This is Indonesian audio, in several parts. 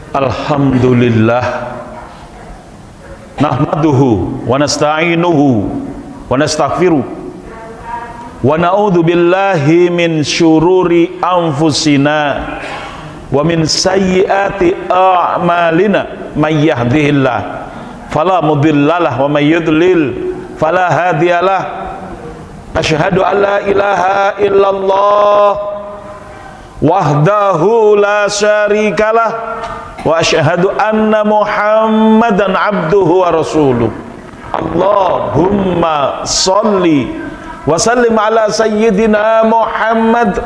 Alhamdulillah nahmaduhu wa nasta'inuhu wa nastaghfiruh wa na'udzu billahi min syururi anfusina wa min sayyiati a'malina may yahdihillah fala mudhillalah wa may yudlil fala hadiyalah. Asyhadu an la ilaha illallah wahdahu la syarikalah wa asyhadu anna Muhammadan abduhu wa rasuluh. Allahumma sholli wa sallim ala sayyidina Muhammad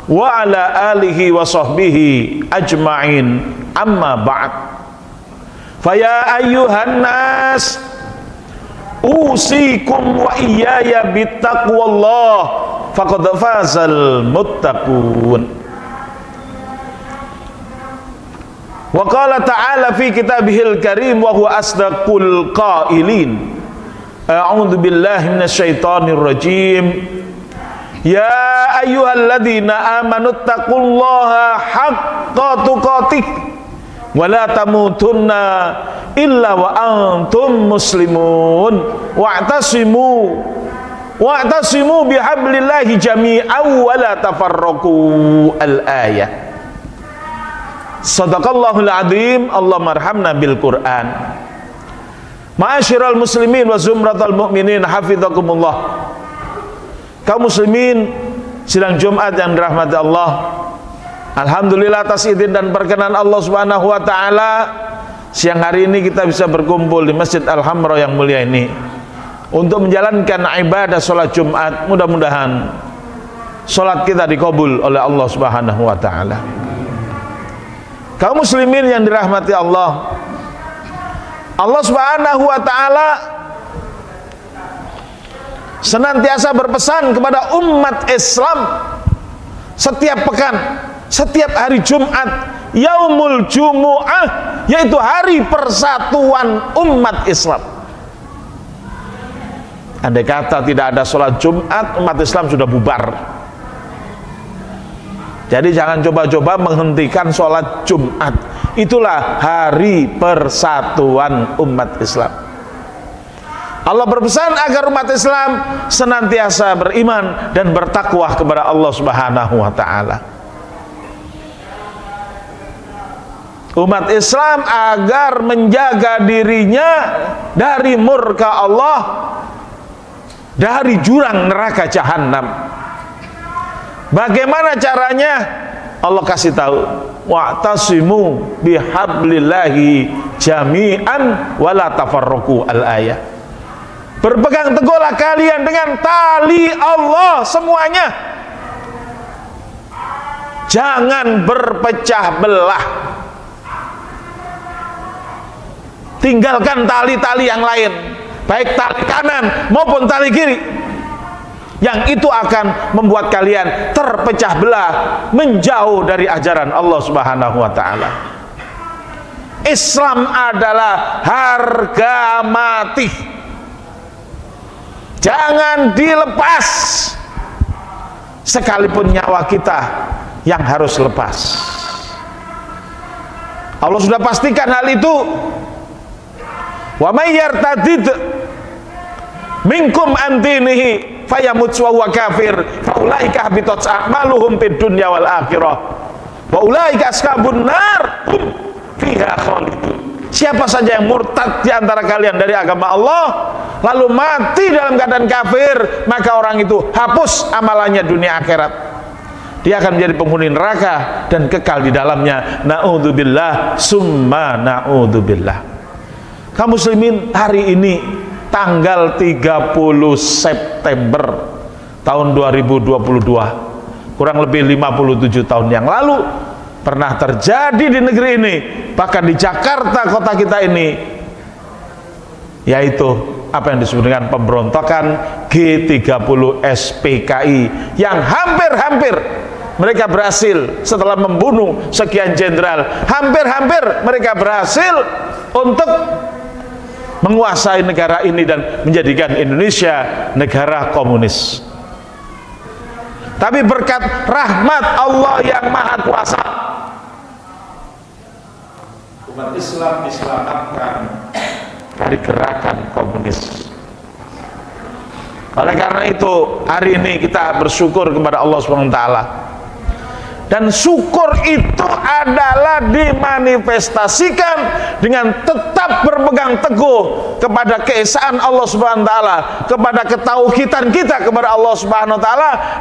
wa ala alihi wa sahbihi ajma'in. Amma ba'd. Faya ayyuhan nas usikum wa iyaya bittaqwallah faqad fazal muttaqun. Wa qala ta'ala fi kitabihil karim wa huwa asdaqul qailin. A'udzu billahi minasyaitonir rajim. Ya ayyuhalladzina amanu taqullaha haqqa tuqatih wa la tamutunna illa wa antum muslimun wa'tasimu bihablillahi jami'an wa la tafarraqu. Al-ayah. Sadaqallahul adzim. Allahumma arhamna bil Qur'an. Ma'asyiral muslimin wa zumratal mu'minin hafizakumullah. Kaum muslimin sidang Jumat yang dirahmati Allah, alhamdulillah atas izin dan perkenan Allah Subhanahu wa taala, siang hari ini kita bisa berkumpul di Masjid Al-Hamra yang mulia ini untuk menjalankan ibadah salat Jumat. Mudah-mudahan salat kita dikabul oleh Allah Subhanahu wa taala. Kaum muslimin yang dirahmati Allah, Allah Subhanahu wa taala senantiasa berpesan kepada umat Islam setiap pekan, setiap hari Jumat, Yaumul Jumu'ah, yaitu hari persatuan umat Islam. Andai kata tidak ada sholat Jumat, umat Islam sudah bubar. Jadi jangan coba-coba menghentikan sholat Jumat. Itulah hari persatuan umat Islam. Allah berpesan agar umat Islam senantiasa beriman dan bertakwa kepada Allah Subhanahu wa taala. Umat Islam agar menjaga dirinya dari murka Allah, dari jurang neraka jahanam. Bagaimana caranya? Allah kasih tahu, wa'tasimu bihablillahi jami'an wa la tafarraqu. Al-ayah. Berpegang teguhlah kalian dengan tali Allah semuanya. Jangan berpecah belah. Tinggalkan tali-tali yang lain, baik tali kanan maupun tali kiri, yang itu akan membuat kalian terpecah belah, menjauh dari ajaran Allah Subhanahu wa taala. Islam adalah harga mati. Jangan dilepas, sekalipun nyawa kita yang harus lepas. Allah sudah pastikan hal itu. Wa may yartadid minkum an dinihi fayamut wa huwa kafir fa ulaika habitat a'maluhum fid dunya wal akhirah wa ulaika ashabun nar hum fiha khalidun. Siapa saja yang murtad di antara kalian dari agama Allah lalu mati dalam keadaan kafir, maka orang itu hapus amalannya dunia akhirat. Dia akan menjadi penghuni neraka dan kekal di dalamnya. Na'udzubillah summa na'udzubillah. Kaum muslimin, hari ini tanggal 30 September tahun 2022, kurang lebih 57 tahun yang lalu pernah terjadi di negeri ini, bahkan di Jakarta kota kita ini, yaitu apa yang disebut dengan pemberontakan G30 SPKI yang hampir-hampir mereka berhasil setelah membunuh sekian jenderal, hampir-hampir mereka berhasil untuk menguasai negara ini dan menjadikan Indonesia negara komunis. Tapi berkat rahmat Allah yang Maha Kuasa, umat Islam diselamatkan dari gerakan komunis. Oleh karena itu hari ini kita bersyukur kepada Allah SWT, dan syukur itu adalah dimanifestasikan dengan tetap berpegang teguh kepada keesaan Allah SWT, kepada ketauhidan kita kepada Allah SWT,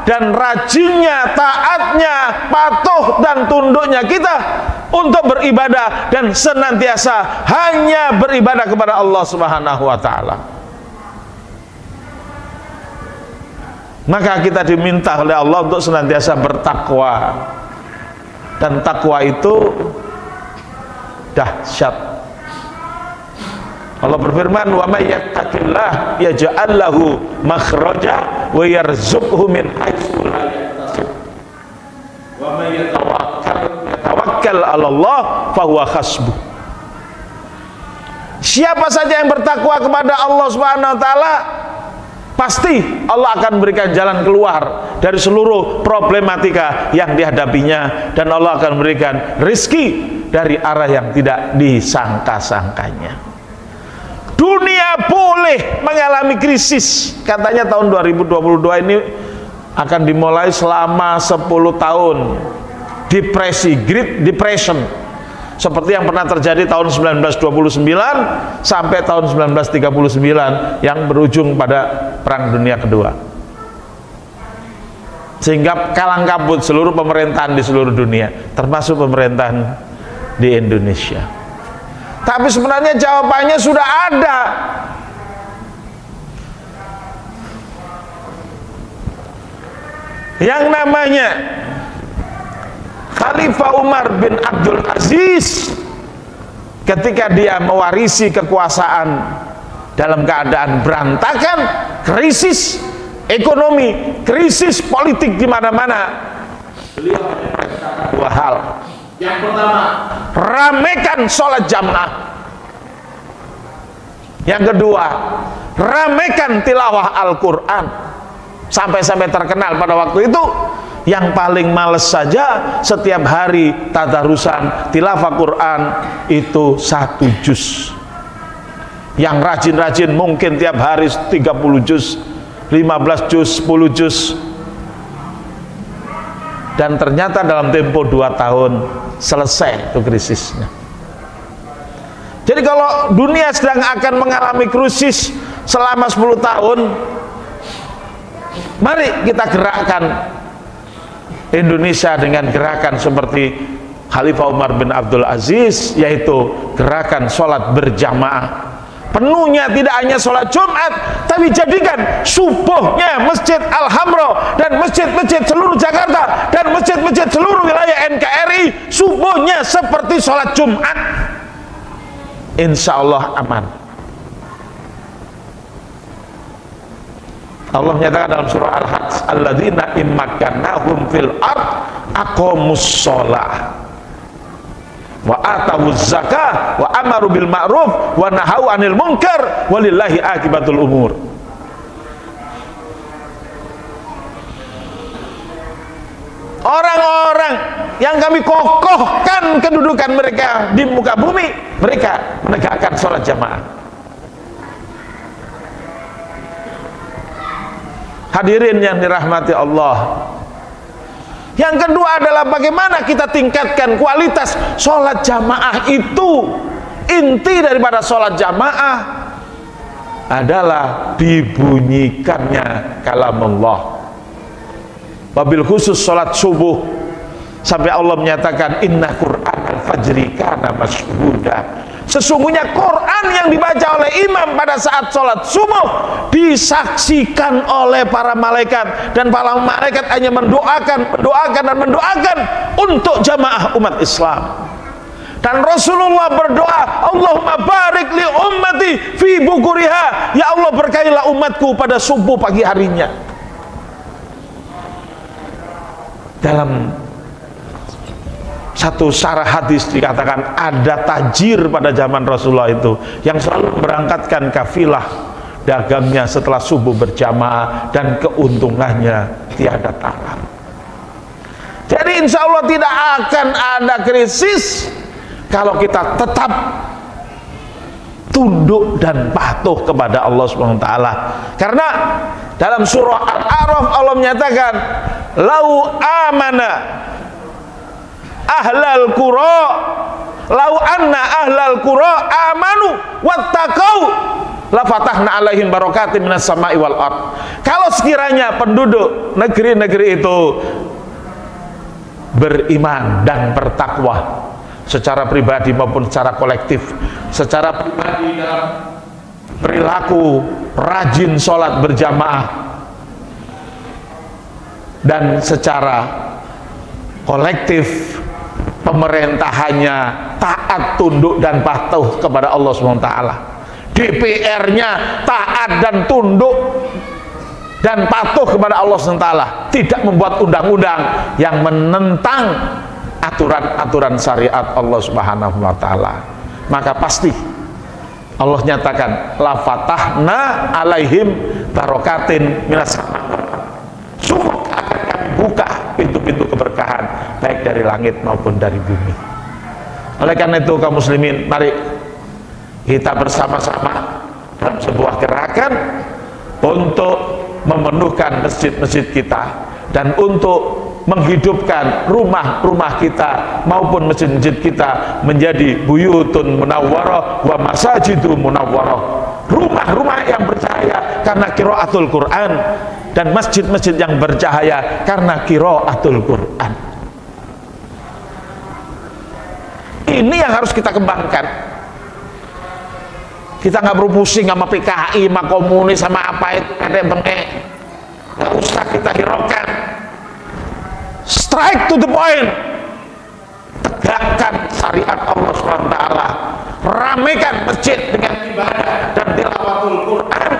dan rajinnya, taatnya, patuh dan tunduknya kita untuk beribadah dan senantiasa hanya beribadah kepada Allah SWT. Maka kita diminta oleh Allah untuk senantiasa bertakwa, dan takwa itu dahsyat. Allah berfirman, wa may yattaqillah yaj'al lahu makhraja wa yarzuqhu min haitsu la yahtasib wa may yatawakkal 'ala Allah fa huwa hasbuh. Siapa saja yang bertakwa kepada Allah Subhanahu wa taala, pasti Allah akan berikan jalan keluar dari seluruh problematika yang dihadapinya, dan Allah akan berikan rizki dari arah yang tidak disangka-sangkanya. Dunia boleh mengalami krisis, katanya tahun 2022 ini akan dimulai selama 10 tahun depresi, Great Depression, seperti yang pernah terjadi tahun 1929 sampai tahun 1939 yang berujung pada Perang Dunia Kedua, sehingga kalang kabut seluruh pemerintahan di seluruh dunia, termasuk pemerintahan di Indonesia. Tapi sebenarnya jawabannya sudah ada. Yang namanya Khalifah Umar bin Abdul Aziz, ketika dia mewarisi kekuasaan dalam keadaan berantakan, krisis ekonomi, krisis politik di mana-mana, beliau memerintahkan 2 hal. Yang pertama, ramaikan sholat jamaah. Yang kedua, ramaikan tilawah Al-Quran. Sampai-sampai terkenal pada waktu itu, yang paling males saja setiap hari tadarusan tilawah Quran itu 1 juz. Yang rajin-rajin mungkin tiap hari 30 juz, 15 juz, 10 juz. Dan ternyata dalam tempo 2 tahun selesai itu krisisnya. Jadi kalau dunia sedang akan mengalami krisis selama 10 tahun, mari kita gerakkan Indonesia dengan gerakan seperti Khalifah Umar bin Abdul Aziz, yaitu gerakan sholat berjamaah. Penuhnya tidak hanya sholat Jumat, tapi jadikan subuhnya Masjid Al-Hamra dan masjid-masjid seluruh Jakarta dan masjid-masjid seluruh wilayah NKRI subuhnya seperti sholat Jumat. Insya Allah aman. Allah menyatakan dalam surah Al-Hajj, alladzina immakannahum fil ard aqamus shalah wa atawuz zakah wa amaru bil ma'ruf wa nahau anil munkar walillahi akibatul umur. Orang-orang yang kami kokohkan kedudukan mereka di muka bumi, mereka menegakkan sholat jamaah. Hadirin yang dirahmati Allah, yang kedua adalah bagaimana kita tingkatkan kualitas sholat jamaah itu. Inti daripada sholat jamaah adalah dibunyikannya kalam Allah. Wabil khusus sholat subuh, sampai Allah menyatakan inna Qur'an al-fajri kana mashhuda. Sesungguhnya Quran yang dibaca oleh imam pada saat sholat subuh disaksikan oleh para malaikat, dan para malaikat hanya mendoakan untuk jamaah umat Islam. Dan Rasulullah berdoa, Allahumma barik li ummati fi bukuriha, ya Allah berkailah umatku pada subuh pagi harinya. Dalam satu syarah hadis dikatakan ada tajir pada zaman Rasulullah itu yang selalu berangkatkan kafilah dagangnya setelah subuh berjamaah, dan keuntungannya tiada tara. Jadi insya Allah tidak akan ada krisis kalau kita tetap tunduk dan patuh kepada Allah Subhanahu wa taala. Karena dalam surah Al-A'raf Allah menyatakan, "Lau amana ahlal qura, lau anna ahlal qura amanu wattaqau la fatahna alaihim barakatim minas sama'i wal ard." Kalau sekiranya penduduk negeri-negeri itu beriman dan bertakwa secara pribadi maupun secara kolektif, secara pribadi dalam perilaku rajin sholat berjamaah, dan secara kolektif pemerintahannya taat, tunduk dan patuh kepada Allah SWT, DPR-nya taat dan tunduk dan patuh kepada Allah SWT, tidak membuat undang-undang yang menentang aturan-aturan syariat Allah Subhanahu wa taala, maka pasti Allah nyatakan, la fatahna alaihim barokatin minas sama. Sungguh akan kami buka pintu-pintu keberkahan baik dari langit maupun dari bumi. Oleh karena itu kaum muslimin, mari kita bersama-sama dalam sebuah gerakan untuk memenuhkan masjid-masjid kita dan untuk menghidupkan rumah-rumah kita maupun masjid-masjid kita menjadi buyutun munawwarah wa masajidu munawwarah, rumah-rumah yang bercahaya karena qiraatul Quran, dan masjid-masjid yang bercahaya karena qiraatul Quran. Ini yang harus kita kembangkan. Kita nggak perlu pusing sama PKI, sama komunis, sama apa itu, bengek, nggak usah kita hiraukan. Strike to the point, tegakkan syariat Allah SWT, ramekan masjid dengan ibadah dan tilawatul Quran,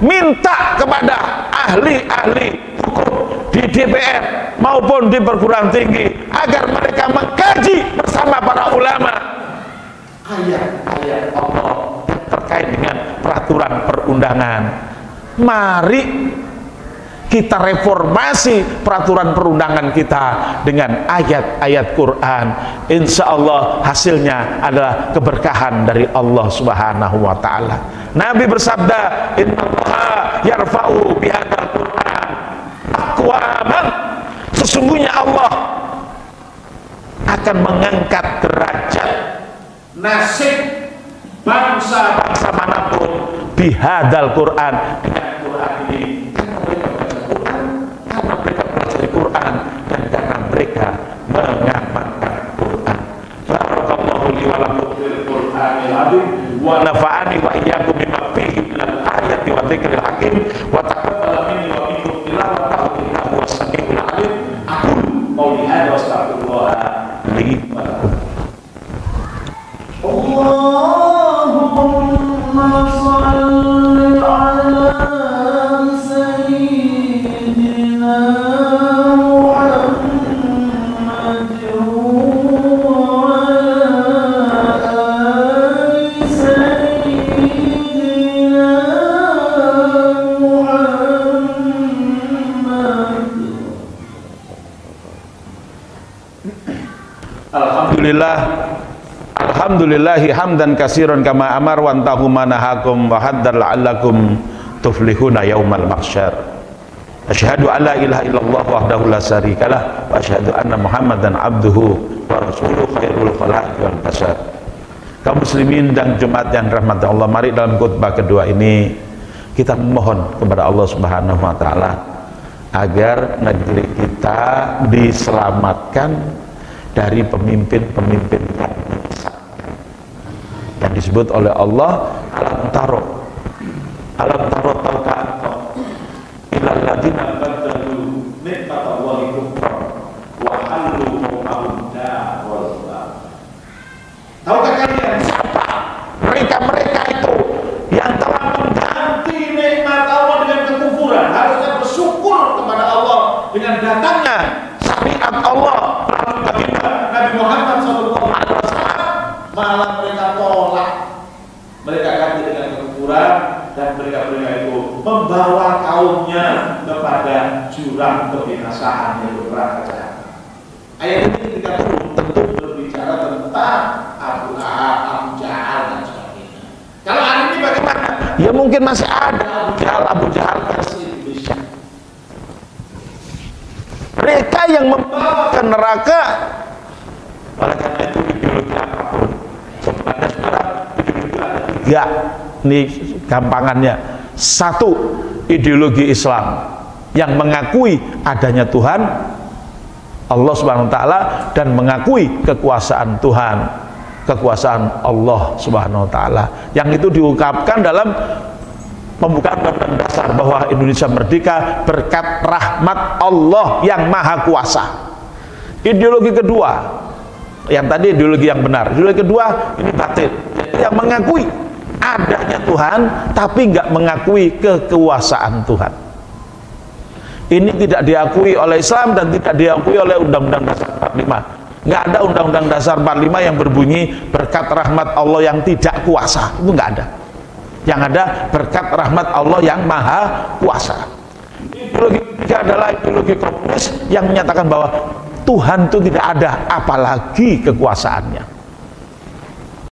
minta kepada ahli-ahli hukum di DPR maupun di perguruan tinggi agar mereka mengkaji bersama para ulama ayat-ayat Allah terkait dengan peraturan perundangan. Mari kita reformasi peraturan perundangan kita dengan ayat-ayat Quran. Insya Allah hasilnya adalah keberkahan dari Allah Subhanahu wa taala. Nabi bersabda, "Innallaha yarfa'u bihadzal Quran aqwaman." Sesungguhnya Allah akan mengangkat derajat nasib bangsa-bangsa manapun bihadzal Quran, dengan Quran ini. Quran dan karena mereka mengamalkan Quran. Barakallahu li wa lakum fil Qur'anil azim wa nafa'ani wa iyyakum bima fihi minal ayati wa dzikril hakim wa taqabbal minni wa minkum tilawatahu innahu was-sami'ul 'alim. Aku qauli hadza wa astaghfirullah li wa lakum. Allahumma shalli 'ala sayyidina Alhamdulillahi hamdan katsiran kama amar wa antahu manahakum wa haddar la'allakum tuflihuna yaumal mahsyar. Asyhadu an la ilaha illallah wahdahu la syarikalah wa asyhadu anna Muhammadan abduhu wa rasuluhu khairul khalaiqi wal bashar. Kaum muslimin dan jemaat yang rahmat Allah, mari dalam khutbah kedua ini kita memohon kepada Allah Subhanahu wa taala agar negeri kita diselamatkan dari pemimpin-pemimpin yang menyesatkan, yang disebut oleh Allah alam taro tahukah engkau ilal ladzina badalu nikmatallahi kufran wa halu qawmahum darul bawar. Tahukah kalian siapa mereka itu yang telah mengganti nikmat Allah dengan kekufuran? Harusnya bersyukur kepada Allah dengan datangnya syariat Allah melalui baginda Nabi Muhammad SAW, malah mereka tolak, mereka ganti dengan kekufuran, dan mereka itu membawa kaumnya kepada jurang kebinasaan, yaitu neraka jahanam. Ayat ini ketika tentu berbicara tentang Abu mungkin masih ada Abu Jahal versi Indonesia. Mereka yang membawa ke neraka. Oleh karena itu ideologi apapun sebenarnya sekarang ya, ini gampangannya. Satu, ideologi Islam yang mengakui adanya Tuhan Allah Subhanahu wa taala dan mengakui kekuasaan Tuhan, kekuasaan Allah Subhanahu wa taala, yang itu diungkapkan dalam pembukaan Undang-Undang Dasar bahwa Indonesia merdeka berkat rahmat Allah yang Maha Kuasa. Ideologi kedua, yang tadi ideologi yang benar, ideologi kedua ini batil, yang mengakui adanya Tuhan tapi nggak mengakui kekuasaan Tuhan. Ini tidak diakui oleh Islam dan tidak diakui oleh Undang-Undang Dasar 45. Nggak ada Undang-Undang Dasar 45 yang berbunyi berkat rahmat Allah yang tidak kuasa, itu nggak ada. Yang ada berkat rahmat Allah yang Maha Kuasa. Ideologi ketiga adalah ideologi komunis yang menyatakan bahwa Tuhan itu tidak ada, apalagi kekuasaannya.